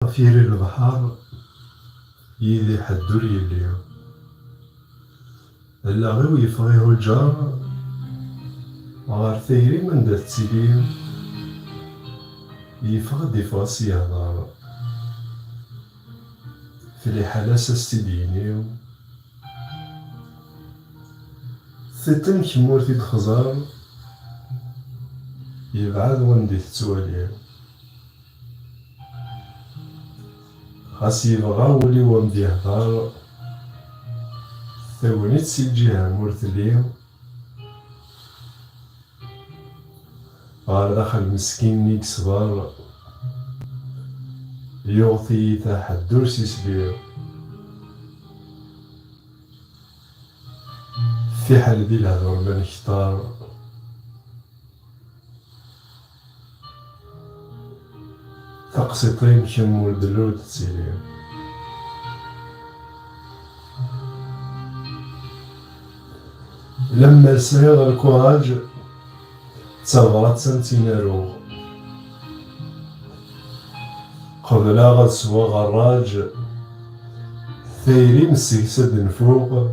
عصافير البحر يدي حدو يليو ألا غير يفغيه الجار غار ثيري من دا تسيليو يفغس يهضر في الحالة ساستدينيو ثتن كمورتي الخزار يبعد وندي تتواليو خاص يبغى ولي ومدي يهضر ثونيت سي الجهة مورتليو غار داخل مسكين نيك صبار يغطي تحدور سيسبيو في حال دي الهضور ما نختار تقسيطين كمول دلو تسيليو لما سهر الكوراج تغرات سنتينارو قبل غد سوا غراج ثيري مسيسد نفوق